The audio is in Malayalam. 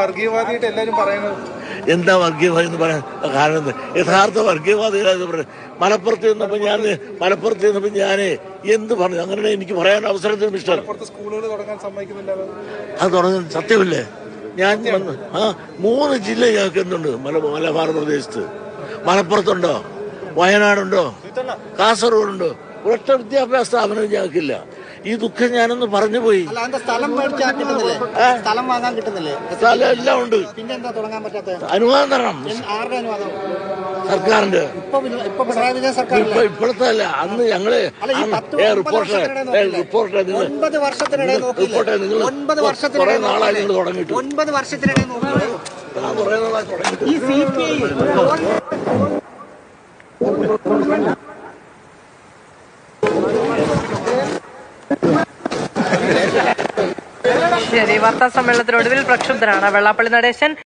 വർഗീയവാദിയായിട്ട് എല്ലാവരും പറയുന്നത് എന്താ വർഗീയവാദി എന്ന് പറയാൻ കാരണം? യഥാർത്ഥ വർഗീയവാദികളെന്ന് പറഞ്ഞു. മലപ്പുറത്ത് നിന്നപ്പോൾ ഞാൻ എന്ത് പറഞ്ഞു? അങ്ങനെ എനിക്ക് പറയാൻ അവസരത്തിന് മിസ്റ്റർ സ്കൂളുകൾ തുടങ്ങാൻ സമ്മതിക്കുന്നില്ല. അത് തുടങ്ങാൻ സത്യമല്ലേ? ഞാൻ 3 ജില്ല ഞങ്ങൾക്ക് എന്തുണ്ട്? മലബാർ പ്രദേശത്ത്. മലപ്പുറത്തുണ്ടോ? വയനാടുണ്ടോ? കാസർഗോഡുണ്ടോ? ഒരൊറ്റ വിദ്യാഭ്യാസ സ്ഥാപനം ഞങ്ങൾക്കില്ല. ഈ ദുഃഖം ഞാനൊന്ന് പറഞ്ഞു പോയി. സ്ഥലം വാങ്ങാൻ കിട്ടുന്നില്ലേ? സ്ഥലം എല്ലാം ഉണ്ട്. പിന്നെന്താ തുടങ്ങാൻ പറ്റാത്ത? അനുവാദം തരണം. ആരുടെ അനുവാദം? സർക്കാരിന്റെ. ഇപ്പൊ പിണറായി വിജയൻ സർക്കാർ ഇപ്പോഴത്തെ അല്ല, അന്ന് ഞങ്ങള് റിപ്പോർട്ടർ 9 വർഷത്തിനിടെ കുറെ നാളായി നിങ്ങൾ തുടങ്ങിയിട്ട്. 9 വർഷത്തിനിടെ കുറെ നാളായി തുടങ്ങിയിട്ട്. ഈ ശരി, വാർത്താ സമ്മേളനത്തിനൊടുവിൽ പ്രക്ഷുബ്ധനാണ് വെള്ളാപ്പള്ളി നടേശൻ.